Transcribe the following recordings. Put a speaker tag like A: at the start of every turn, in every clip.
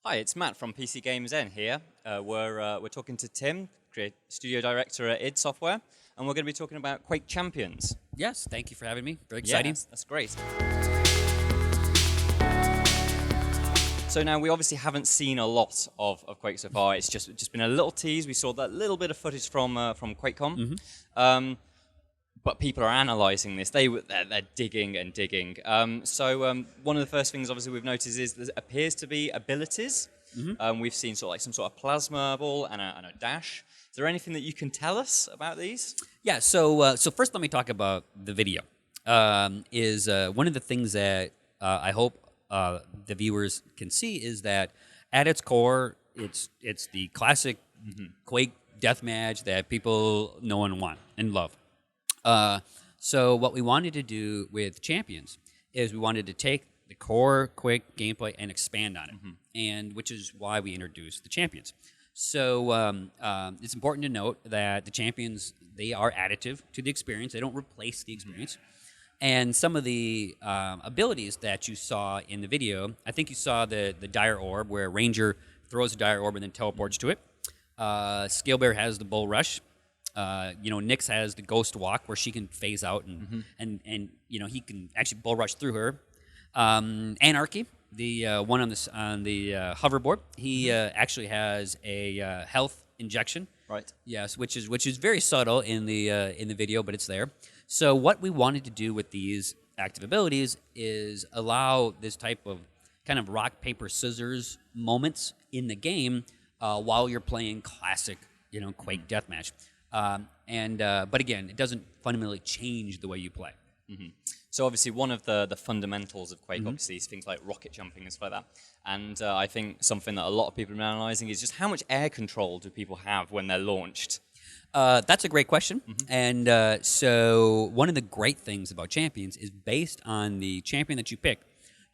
A: Hi, it's Matt from PC Games N here. We're talking to Tim, studio director at id Software, and we're going to be talking about Quake Champions.
B: Yes, thank you for having me. Very exciting.
A: Yes, that's great. So now we obviously haven't seen a lot of Quake so far. It's just been a little tease. We saw that little bit of footage from QuakeCom. But people are analysing this. They're digging and digging. So one of the first things, obviously, we've noticed is there appears to be abilities. We've seen sort of like some sort of plasma ball and a dash. Is there anything that you can tell us about these?
B: Yeah. So first, let me talk about the video. Is one of the things that I hope the viewers can see is that at its core, it's the classic Quake deathmatch that people know and want and love. So what we wanted to do with Champions is we wanted to take the core Quake gameplay and expand on it, and which is why we introduced the Champions. So it's important to note that the Champions, they are additive to the experience. They don't replace the experience. And some of the abilities that you saw in the video, I think you saw the Dire Orb, where Ranger throws the Dire Orb and then teleports to it. Scale Bear has the Bull Rush. Nyx has the Ghost Walk, where she can phase out and he can actually bull rush through her. Anarchy, the one on the hoverboard, he actually has a health injection.
A: Right.
B: Yes, which is very subtle in the video, but it's there. So what we wanted to do with these active abilities is allow this type of kind of rock paper scissors moments in the game while you're playing classic Quake deathmatch. But again, it doesn't fundamentally change the way you play.
A: So obviously one of the fundamentals of Quake obviously is things like rocket jumping and stuff like that. And I think something that a lot of people have been analysing is just how much air control do people have when they're launched?
B: That's a great question. And so one of the great things about Champions is based on the champion that you pick,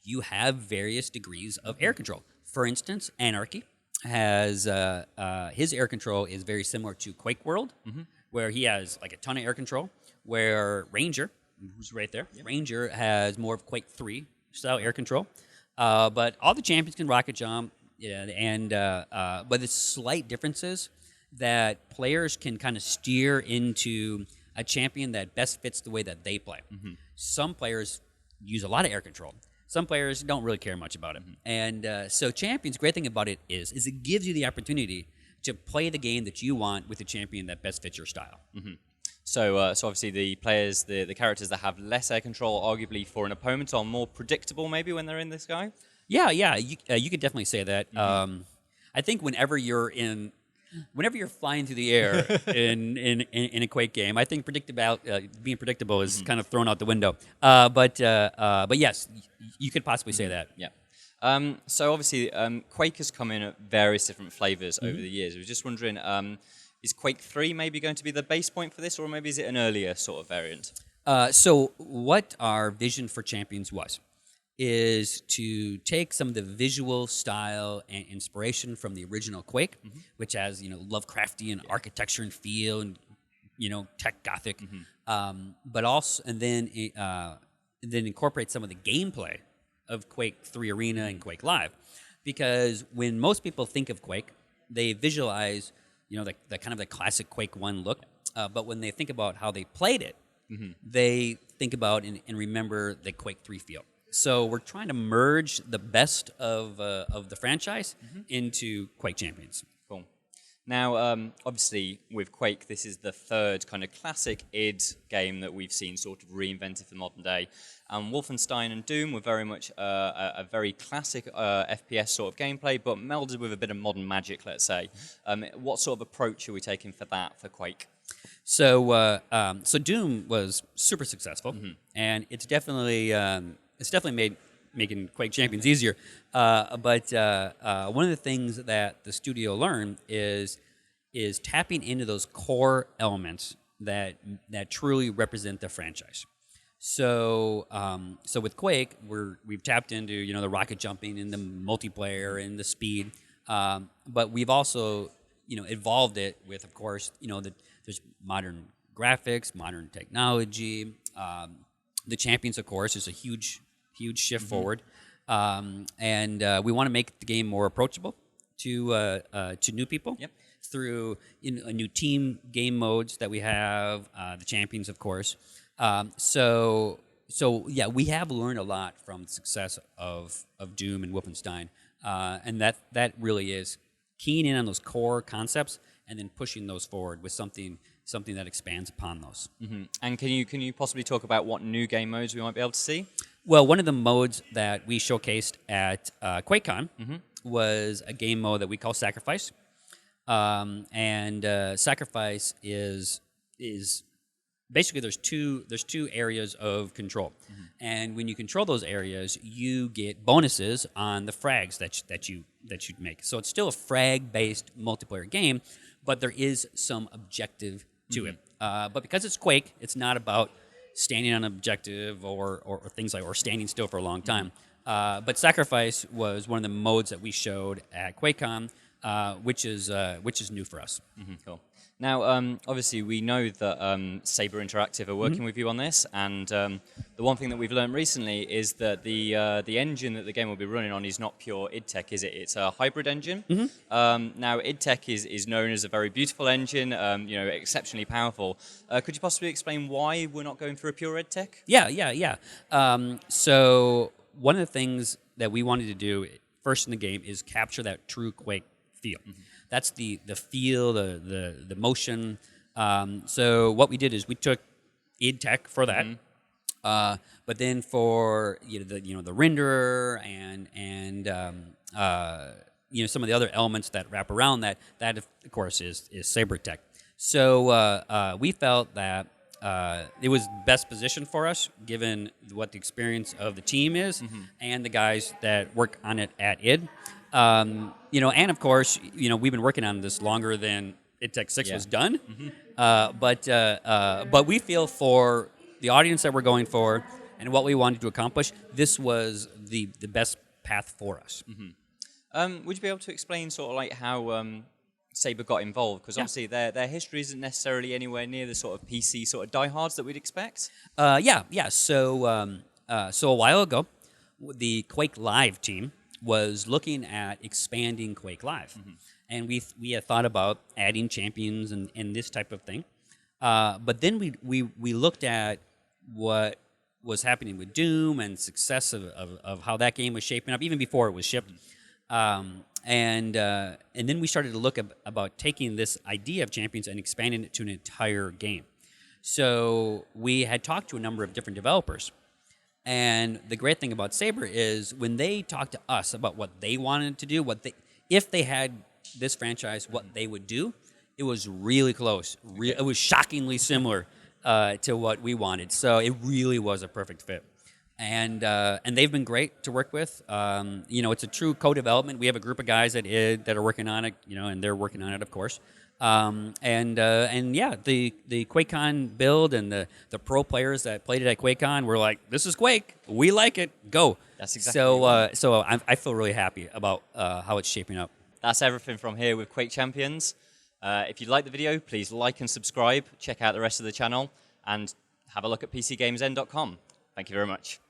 B: you have various degrees of air control. For instance, Anarchy has his air control is very similar to Quake World, where he has like a ton of air control, where Ranger, who's right there, Ranger has more of Quake 3 style air control. But all the champions can rocket jump, but there's slight differences that players can kind of steer into a champion that best fits the way that they play. Some players use a lot of air control. Some players don't really care much about it. And so Champions, great thing about it is it gives you the opportunity to play the game that you want with a champion that best fits your style.
A: So obviously the players, the characters that have less air control, arguably for an opponent, are more predictable maybe when they're in this guy?
B: Yeah, you could definitely say that. I think whenever you're flying through the air in a Quake game, I think being predictable is kind of thrown out the window. But yes, you could possibly say that.
A: Yeah. So obviously, Quake has come in at various different flavors over the years. I was just wondering, is Quake 3 maybe going to be the base point for this, or maybe is it an earlier sort of variant?
B: So what our vision for Champions is to take some of the visual style and inspiration from the original Quake, which has Lovecraftian architecture and feel and tech gothic, but also and then incorporate some of the gameplay of Quake 3 Arena and Quake Live, because when most people think of Quake, they visualize the kind of the classic Quake 1 look, but when they think about how they played it, they think about and remember the Quake 3 feel. So we're trying to merge the best of the franchise into Quake Champions.
A: Cool. Now, obviously, with Quake, this is the third kind of classic id game that we've seen sort of reinvented for modern day. Wolfenstein and Doom were very much a very classic FPS sort of gameplay, but melded with a bit of modern magic, let's say. What sort of approach are we taking for that for Quake?
B: So Doom was super successful, and it's definitely made making Quake Champions easier. But one of the things that the studio learned is tapping into those core elements that truly represent the franchise. So with Quake, we've tapped into the rocket jumping and the multiplayer and the speed, but we've also evolved it with, of course, there's modern graphics, modern technology. The Champions, of course, is a huge shift forward. and we want to make the game more approachable to new people.
A: Yep.
B: Through a new team game modes that we have, the champions, of course. So yeah, we have learned a lot from the success of Doom and Wolfenstein, and that really is keying in on those core concepts and then pushing those forward with something that expands upon those.
A: Mm-hmm. And can you possibly talk about what new game modes we might be able to see?
B: Well, one of the modes that we showcased at QuakeCon was a game mode that we call Sacrifice. Sacrifice is basically there's two areas of control, and when you control those areas, you get bonuses on the frags that you make. So it's still a frag based multiplayer game, but there is some objective to it. But because it's Quake, it's not about standing on an objective or things like or standing still for a long time. But Sacrifice was one of the modes that we showed at QuakeCon. Which is new for us.
A: Cool. Now, obviously, we know that Saber Interactive are working with you on this, and the one thing that we've learned recently is that the engine that the game will be running on is not pure id Tech, is it? It's a hybrid engine. Now, id Tech is known as a very beautiful engine, exceptionally powerful. Could you possibly explain why we're not going for a pure id Tech?
B: Yeah. So one of the things that we wanted to do first in the game is capture that true Quake feel. That's the feel, the motion. So what we did is we took id Tech for that, but then for the renderer and some of the other elements that wrap around that of course is Saber Tech. So we felt that it was best positioned for us, given what the experience of the team is and the guys that work on it at id. And of course, we've been working on this longer than id Tech 6 was done. But we feel for the audience that we're going for and what we wanted to accomplish, this was the best path for us.
A: Would you be able to explain sort of like how Saber got involved? Because obviously their history isn't necessarily anywhere near the sort of PC sort of diehards that we'd expect.
B: So a while ago, the Quake Live team was looking at expanding Quake Live. And we had thought about adding champions and this type of thing. But then we looked at what was happening with Doom and success of how that game was shaping up, even before it was shipped. And then we started to look about taking this idea of champions and expanding it to an entire game. So we had talked to a number of different developers. And the great thing about Saber is when they talked to us about what they wanted to do, if they had this franchise, what they would do, it was really close. It was shockingly similar to what we wanted. So it really was a perfect fit. And they've been great to work with. It's a true co-development. We have a group of guys that are working on it, and they're working on it, of course. The QuakeCon build and the pro players that played it at QuakeCon were like, "This is Quake. We like it. Go."
A: That's exactly.
B: So I feel really happy about how it's shaping up.
A: That's everything from here with Quake Champions. If you like the video, please like and subscribe. Check out the rest of the channel and have a look at PCGamesN.com. Thank you very much.